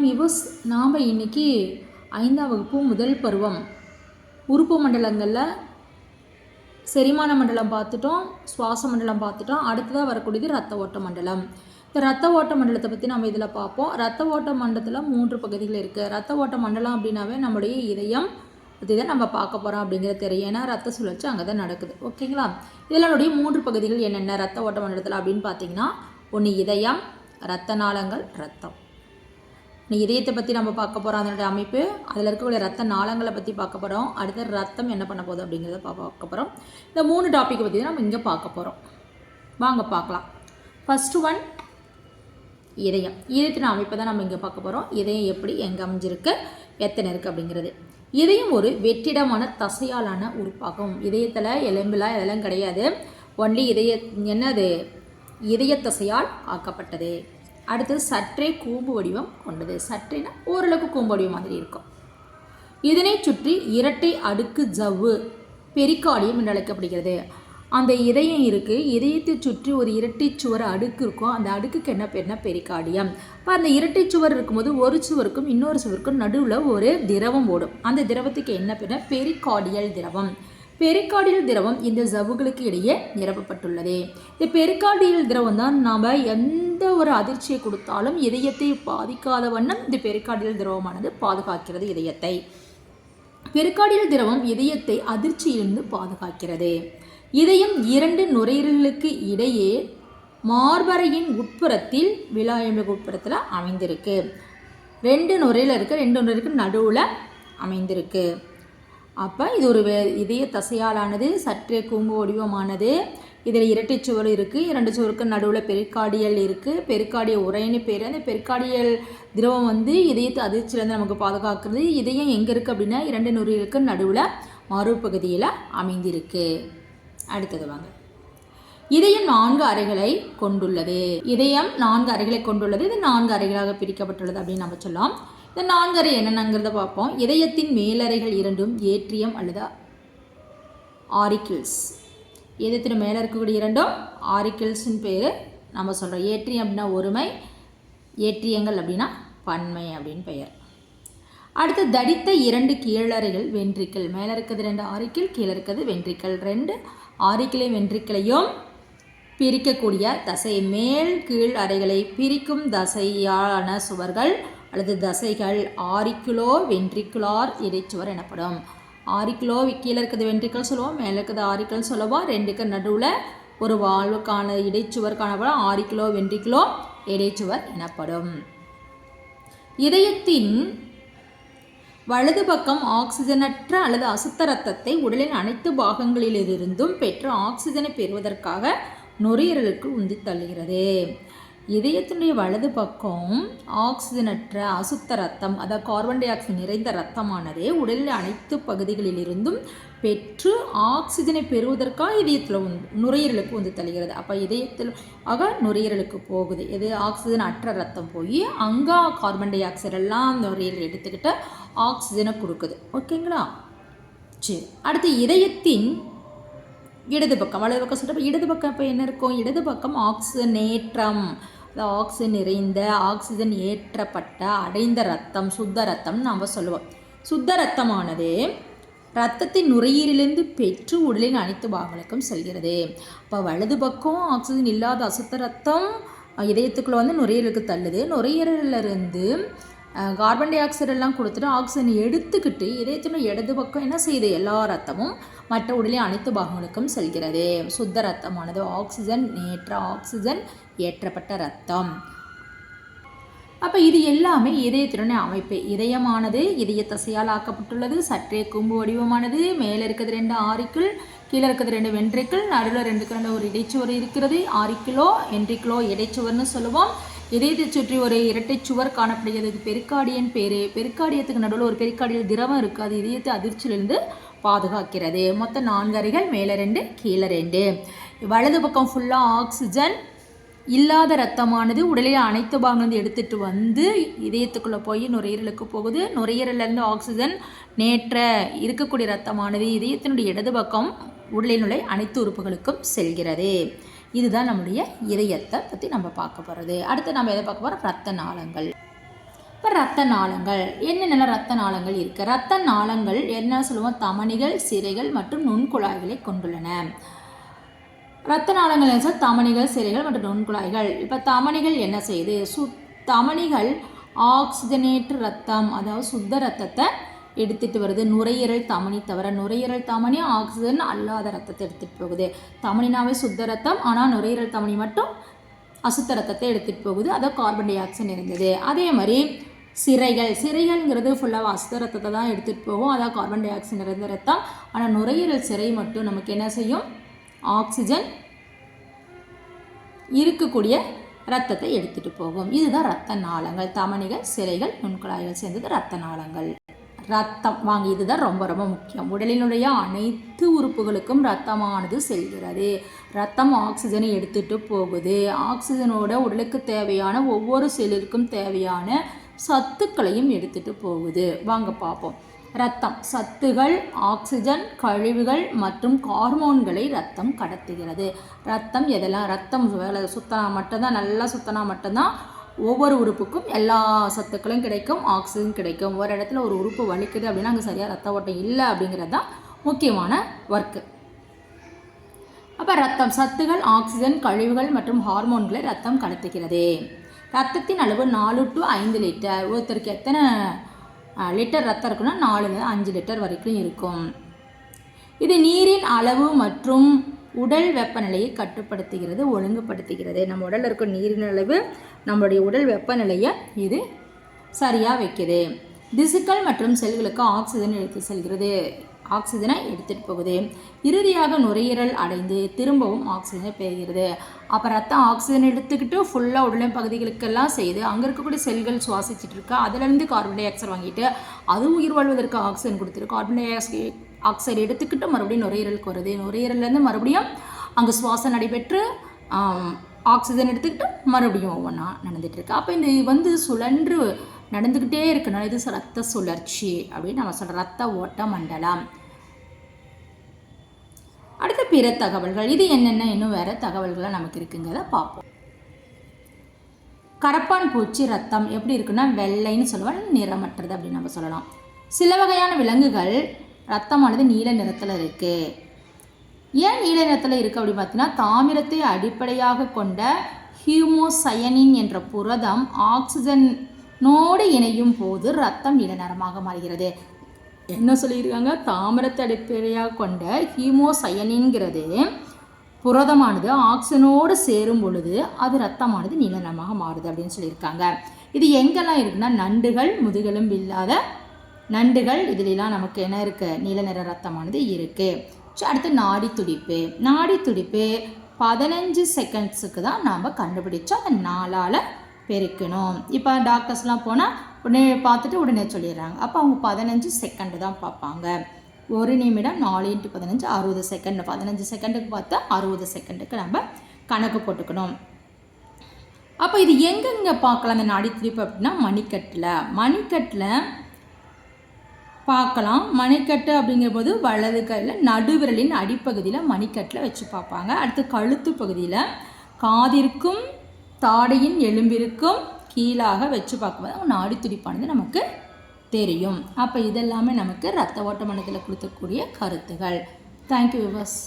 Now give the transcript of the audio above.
விவஸ் நாம் இன்றைக்கி 5ஆம் வகுப்பு முதல் பருவம் உறுப்பு மண்டலங்களில் செரிமான மண்டலம் பார்த்துட்டோம், சுவாச மண்டலம் பார்த்துட்டோம். அடுத்ததாக வரக்கூடியது இரத்த ஓட்ட மண்டலம். இந்த இரத்த ஓட்ட மண்டலத்தை பற்றி நம்ம இதில் பார்ப்போம். இரத்த ஓட்ட மண்டலத்தில் 3 பகுதிகள் இருக்குது. இரத்த ஓட்ட மண்டலம் அப்படின்னாவே நம்முடைய இதயம் பற்றி தான் நம்ம பார்க்க போகிறோம் அப்படிங்கிறது தெரியும். ஏன்னா ரத்த சுழற்சி அங்கே தான் நடக்குது. ஓகேங்களா? இதில் 3 பகுதிகள் என்னென்ன இரத்த ஓட்ட மண்டலத்தில் அப்படின்னு பார்த்தீங்கன்னா, ஒன்று இதயம், இரத்த நாளங்கள், ரத்தம். இதயத்தை பற்றி நம்ம பார்க்க போகிறோம், அதனுடைய அமைப்பு, அதில் இருக்கக்கூடிய ரத்த நாளங்களை பற்றி பார்க்க போகிறோம். அடுத்த ரத்தம் என்ன பண்ண போகுது அப்படிங்கிறத பார்க்க போகிறோம். இந்த 3 டாப்பிக்கை பற்றி தான் நம்ம இங்கே பார்க்க போகிறோம். வாங்க பார்க்கலாம். ஃபஸ்ட்டு ஒன் இதயம். இதயத்தின் அமைப்பை தான் நம்ம இங்கே பார்க்க போகிறோம். இதயம் எப்படி, எங்கே அமைஞ்சிருக்கு, எத்தனை இருக்குது அப்படிங்கிறது. இதயம் ஒரு வெற்றிடமான தசையாலான உறுப்பாகும். இதயத்தில் எலும்புலாம் இதெல்லாம் கிடையாது. ஒன்லி என்னது இதய தசையால் ஆக்கப்பட்டது. அடுத்தது சற்றே கூம்பு வடிவம் கொண்டது. சற்றேனா ஓரளவுக்கு கூம்பு வடிவம் மாதிரி இருக்கும். இதனை சுற்றி இரட்டை அடுக்கு ஜவ்வு பெரிகார்டியம் என்று அழைக்கப்படுகிறது. அந்த இதயம் இருக்குது, இதயத்தை சுற்றி ஒரு இரட்டை சுவர் அடுக்கு இருக்கும். அந்த அடுக்குக்கு என்ன பேர்னா பெரிகார்டியம். இப்போ அந்த இரட்டை சுவர் இருக்கும்போது ஒரு சுவருக்கும் இன்னொரு சுவருக்கும் நடுவில் ஒரு திரவம் ஓடும். அந்த திரவத்துக்கு என்ன பேர்னா பெரிகார்டியல் திரவம். பெரிகார்டியல் திரவம் இந்த ஜவ்வுகளுக்கு இடையே நிரப்பப்பட்டுள்ளது. இந்த பெரிகார்டியல் திரவம் தான் நாம் எந்த ஒரு அதிர்ச்சியை கொடுத்தாலும் இதயத்தை பாதிக்காத வண்ணம் இந்த பெரிகார்டியல் திரவமானது பாதுகாக்கிறது இதயத்தை. பெரிகார்டியல் திரவம் இதயத்தை அதிர்ச்சியிலிருந்து பாதுகாக்கிறது. இதயம் 2 நுரையீரலுக்கு இடையே மார்பறையின் உட்புறத்தில் விலாயமிகு உட்புறத்தில் அமைந்திருக்கு. 2 நுரையில் இருக்குது, 2 நுரைக்கு நடுவில் அமைந்திருக்கு. அப்போ இது ஒரு இதய தசையாலானது, சற்றே கூம்பு வடிவமானது. இதில் இரட்டை சுவர் இருக்குது, 2 சுவருக்கு நடுவில் பெரிகார்டியல் இருக்குது. பெரிகார்டிய உரைன்னு பேர். அந்த பெரிகார்டியல் திரவம் இதயத்தை அதிர்ச்சியிலேருந்து நமக்கு பாதுகாக்கிறது. இதயம் எங்கே இருக்குது அப்படின்னா 2 நுரையீரலுக்கு நடுவில் மறுபகுதியில் அமைந்திருக்கு. அடுத்தது வாங்க. இதயம் 4 அறைகளை கொண்டுள்ளது. இதயம் 4 அறைகளை கொண்டுள்ளது. இது 4 அறைகளாக பிரிக்கப்பட்டுள்ளது அப்படின்னு நம்ம சொல்லலாம். இந்த 4 அறை என்னென்னங்கிறத பார்ப்போம். இதயத்தின் மேலறைகள் 2 ஏட்ரியம் அல்லது ஆரிக்கிள்ஸ். இதயத்தின் மேலே இருக்கக்கூடிய 2 ஆரிக்கிள்ஸ்ன்னு பேர் நம்ம சொல்கிறோம். ஏட்ரியம் அப்படின்னா ஒருமை, ஏட்ரியங்கள் அப்படின்னா பன்மை அப்படின்னு பெயர். அடுத்து தடித்த 2 கீழறைகள் வென்ட்ரிக்கிள். மேலே இருக்கிறது 2 ஆரிக்கிள், கீழே இருக்கிறது வென்ட்ரிக்கிள். 2 ஆரிக்கிளை வென்ட்ரிக்கிளையும் பிரிக்கக்கூடிய தசை. மேல் கீழ் அறைகளை பிரிக்கும் தசையான சுவர்கள் அல்லது தசைகள் ஆரிக்குலோ வென்ட்ரிகுலார் இடைச்சுவர் எனப்படும். ஆரிக்குலோ கீழே இருக்கிறது வென்ட்ரிக்கல் சொல்லுவோம், மேலே இருக்கிறது ஆரிக்கல் சொல்லுவோம். 2க்கு நடுவில் ஒரு வாழ்வுக்கான இடைச்சுவர் காணப்படும். ஆரிக்குலோ வென்ட்ரிகுலோ இடைச்சுவர் எனப்படும். இதயத்தின் வலது பக்கம் ஆக்சிஜனற்ற அல்லது அசுத்த இரத்தத்தை உடலின் அனைத்து பாகங்களிலிருந்தும் பெற்று ஆக்சிஜனை பெறுவதற்காக நுரையீரலுக்கு உந்தி தள்ளுகிறது. இதயத்தினுடைய வலது பக்கம் ஆக்சிஜனற்ற அசுத்த இரத்தம், அதாவது கார்பன் டை ஆக்சைடு நிறைந்த இரத்தமானது உடலில் அனைத்து பகுதிகளிலிருந்தும் பெற்று ஆக்சிஜனை பெறுவதற்காக இதயத்தில் நுரையீரலுக்கு வந்து தள்ளுகிறது. அப்போ இதயத்தில் நுரையீரலுக்கு போகுது. இது ஆக்சிஜன் அற்ற இரத்தம் போய் அங்கே கார்பன் டை ஆக்சைடு எல்லாம் நுரையீரல் எடுத்துக்கிட்டு ஆக்சிஜனை கொடுக்குது. ஓகேங்களா? சரி, அடுத்து இதயத்தின் இடது பக்கம், வலது பக்கம் சொல்கிறப்ப இடது பக்கம் இப்போ என்ன இருக்கும்? இடது பக்கம் ஆக்சிஜனேற்றம், அதாவது ஆக்சிஜன் நிறைந்த ஆக்சிஜன் ஏற்றப்பட்ட அடைந்த ரத்தம், சுத்த ரத்தம்னு நாம் சொல்லுவோம். சுத்த ரத்தமானது இரத்தத்தின் நுரையீரலிருந்து பெற்று உடலின் அனைத்து பாகங்களுக்கும் செல்கிறது. அப்போ வலது பக்கம் ஆக்சிஜன் இல்லாத அசுத்த ரத்தம் இதயத்துக்குள்ளே நுரையீரலுக்கு தள்ளுது. நுரையீரலிருந்து கார்பன் டை ஆக்சைடு எல்லாம் கொடுத்துட்டு ஆக்சிஜனை எடுத்துக்கிட்டு இதயத்தின் இடது பக்கம் என்ன செய்யுது? எல்லா ரத்தமும் மற்ற உடலின் அனைத்து பாகங்களுக்கும் செல்கிறது. சுத்த ரத்தமானது ஆக்சிஜன் ஏற்றப்பட்ட ரத்தம். அப்போ இது எல்லாமே இதயத்தினுடைய அமைப்பு. இதயமானது இதய தசையால் ஆக்கப்பட்டுள்ளது. சற்றே கூம்பு வடிவமானது. மேலே இருக்கிறது 2 ஆரிக்கிள், கீழே இருக்கிறது 2 வென்ட்ரிக்கிள், நடுவில் 2க்கு 2 ஒரு இடைச்சுவர் இருக்கிறது. ஆரிக்கிளோ வென்ட்ரிக்கிளோ இடைச்சுவர்னு சொல்லுவோம். இதயத்தை சுற்றி ஒரு இரட்டை சுவர் காணப்படுகிறது. பெரிகார்டியன் பேர். பெரிகார்டியத்துக்கு நடுவில் ஒரு பெரிகார்டியல் திரவம் இருக்குது. அது இதயத்தை அதிர்ச்சியிலிருந்து பாதுகாக்கிறது. மொத்தம் 4 அறைகள், மேலே 2 கீழே 2. வலது பக்கம் ஃபுல்லாக ஆக்சிஜன் இல்லாத இரத்தமானது உடலில் அனைத்து பாகங்கள் எடுத்துகிட்டு வந்து இதயத்துக்குள்ளே போய் நுரையீரலுக்கு போகுது. நுரையீரலேருந்து ஆக்சிஜன் நேற்ற இருக்கக்கூடிய இரத்தமானது இதயத்தினுடைய இடது பக்கம் உடலினுடைய அனைத்து உறுப்புகளுக்கும் செல்கிறது. இதுதான் நம்முடைய இதயத்தை பற்றி நம்ம பார்க்க போகிறது. அடுத்து நம்ம எதை பார்க்க போகிறோம்? இரத்த நாளங்கள். இப்போ இரத்த நாளங்கள் என்னென்ன இரத்த நாளங்கள் இருக்குது? இரத்த நாளங்கள் என்ன சொல்லுவோம்? தமனிகள், சிரைகள் மற்றும் நுண்குழாய்களை கொண்டுள்ளன. இரத்த நாளங்கள் என்ன சொல்? தமனிகள், சிரைகள் மற்றும் நுண்குழாய்கள். இப்போ தமனிகள் என்ன செய்யுது? தமனிகள் ஆக்சிஜனேற்று ரத்தம், அதாவது சுத்த ரத்தத்தை எடுத்துகிட்டு வருது. நுரையீரல் தமனி தவிர. நுரையீரல் தமனி ஆக்சிஜன் அல்லாத ரத்தத்தை எடுத்துகிட்டு போகுது. தமனினாவே சுத்த ரத்தம், ஆனால் நுரையீரல் தமனி மட்டும் அசுத்த ரத்தத்தை எடுத்துகிட்டு போகுது. அதான் கார்பன் டை ஆக்சைடு இருந்தது. அதே மாதிரி சிரைகள்ங்கிறது ஃபுல்லாக அசுத்த ரத்தத்தை தான் எடுத்துகிட்டு போகும். அதான் கார்பன் டை ஆக்சைடு நிறைந்த ரத்தம். ஆனால் நுரையீரல் சிரை மட்டும் நமக்கு என்ன செய்யும்? ஆக்சிஜன் இருக்கக்கூடிய ரத்தத்தை எடுத்துகிட்டு போகும். இதுதான் இரத்த நாளங்கள். தமனிகள், சிரைகள், நுண்குழாய்கள் சேர்ந்தது இரத்த நாளங்கள். ரத்தம் வாங்க, இதுதான் ரொம்ப ரொம்ப முக்கியம். உடலினுடைய அனைத்து உறுப்புகளுக்கும் ரத்தமானது செல்கிறது. ரத்தம் ஆக்சிஜனை எடுத்துகிட்டு போகுது. ஆக்சிஜனோட உடலுக்கு தேவையான ஒவ்வொரு செல்லிற்கும் தேவையான சத்துக்களையும் எடுத்துகிட்டு போகுது. வாங்க பார்ப்போம். ரத்தம் சத்துகள், ஆக்சிஜன், கழிவுகள் மற்றும் ஹார்மோன்களை ரத்தம் கடத்துகிறது. ரத்தம் எதெல்லாம்? ரத்தம் சுத்தனா மட்டும்தான், நல்லா சுத்தனா மட்டும்தான் ஒவ்வொரு உறுப்புக்கும் எல்லா சத்துக்களும் கிடைக்கும், ஆக்சிஜன் கிடைக்கும். ஒரு இடத்துல ஒரு உறுப்பு வலிக்குது அப்படின்னா அங்கே சரியாக ரத்த ஓட்டம் இல்லை அப்படிங்கிறது தான் முக்கியமான ஒர்க்கு. அப்போ ரத்தம் சத்துகள், ஆக்சிஜன், கழிவுகள் மற்றும் ஹார்மோன்களை ரத்தம் கடத்துகிறது. ரத்தத்தின் அளவு 4 to 5 லிட்டர். ஒருத்தருக்கு எத்தனை லிட்டர் ரத்தம் இருக்குன்னா 4 to 5 லிட்டர் வரைக்கும் இருக்கும். இது நீரின் அளவு மற்றும் உடல் வெப்பநிலையை கட்டுப்படுத்துகிறது, ஒழுங்குபடுத்துகிறது. நம்ம உடலில் இருக்க நீரின் அளவு, நம்மளுடைய உடல் வெப்பநிலையை இது சரியாக வைக்குது. திசுக்கள் மற்றும் செல்களுக்கு ஆக்சிஜன் எடுத்து செல்கிறது, ஆக்சிஜனை எடுத்துகிட்டு போகுது. இறுதியாக நுரையீரல் அடைந்து திரும்பவும் ஆக்சிஜனை பெறுகிறது. அப்போ ரத்தம் ஆக்சிஜன் எடுத்துக்கிட்டு ஃபுல்லாக உடலின் பகுதிகளுக்கெல்லாம் செய்து அங்கே இருக்கக்கூடிய செல்கள் சுவாசிச்சுட்டு இருக்கா, அதிலிருந்து கார்பன் டை ஆக்சைடு வாங்கிட்டு அது உயிர் வாழ்வதற்கு ஆக்சிஜன் கொடுத்துரு. கார்பன் டை ஆக்சைடு எடுத்துக்கிட்டு மறுபடியும் நுரையீரலுக்கு வருது. நுரையீரல்லேருந்து மறுபடியும் அங்கே சுவாசம் நடைபெற்று ஆக்சிஜன் எடுத்துக்கிட்டு மறுபடியும் ஒவ்வொன்றா நடந்துகிட்ருக்கு. அப்போ இந்த சுழன்று நடந்துக்கிட்டே இருக்கனால இது ரத்த சுழற்சி அப்படின்னு நம்ம சொல்கிறோம். ரத்த ஓட்ட மண்டலம். அடுத்த பிற தகவல்கள். இது என்னென்ன இன்னும் வேறு தகவல்களாக நமக்கு இருக்குங்கிறத பார்ப்போம். கரப்பான் பூச்சி ரத்தம் எப்படி இருக்குன்னா வெள்ளைன்னு சொல்லுவாங்க, நிறமற்றது அப்படின்னு நம்ம சொல்லலாம். சில வகையான விலங்குகள் ரத்தமானது நீல நிறத்தில் இருக்குது. ஏன் நீல நிறத்தில் இருக்குது அப்படின்னு பார்த்தீங்கன்னா, தாமிரத்தை அடிப்படையாக கொண்ட ஹீமோசயனின் என்ற புரதம் ஆக்சிஜனோடு இணையும் போது ரத்தம் நீல நிறமாக மாறுகிறது. என்ன சொல்லியிருக்காங்க? தாமிரத்தை அடிப்படையாக கொண்ட ஹீமோசயனின்கிறது புரதமானது ஆக்சிஜனோடு சேரும் பொழுது அது ரத்தமானது நீல நிறமாக மாறுது அப்படின்னு சொல்லியிருக்காங்க. இது எங்கெல்லாம் இருக்குன்னா, நண்டுகள், முதுகெலும்பு இல்லாத நண்டுகள், இதிலெல்லாம் நமக்கு என்ன இருக்குது? நீல நிற ரத்தமானது இருக்குது. அடுத்து நாடி துடிப்பு. நாடி துடிப்பு 15 செகண்ட்ஸுக்கு தான் நாம் கண்டுபிடிச்சோம். அதை 4ஆல் பெருக்கணும். இப்போ டாக்டர்ஸ்லாம் போனால் உடனே பார்த்துட்டு உடனே சொல்லிடுறாங்க. அப்போ அவங்க 15 செகண்டு தான் பார்ப்பாங்க. 1 நிமிடம் 4 × 15 60 செகண்ட். 15 செகண்டுக்கு பார்த்தா 60 செகண்டுக்கு நம்ம கணக்கு போட்டுக்கணும். அப்போ இது எங்கெங்கே பார்க்கலாம் அந்த நாடி துடிப்பு அப்படின்னா, மணிக்கட்டில் பார்க்கலாம். மணிக்கட்டு அப்படிங்கும்போது வலது கையில் நடுவிரலின் அடிப்பகுதியில் மணிக்கட்டில் வச்சு பார்ப்பாங்க. அடுத்து கழுத்து பகுதியில் காதிற்கும் தாடையின் எலும்பிற்கும் கீழாக வச்சு பார்க்கும்போது நாடி துடிப்பானது நமக்கு தெரியும். அப்போ இதெல்லாமே நமக்கு இரத்த ஓட்ட மண்டலத்தில் கொடுக்கக்கூடிய கருத்துகள். Thank you viewers.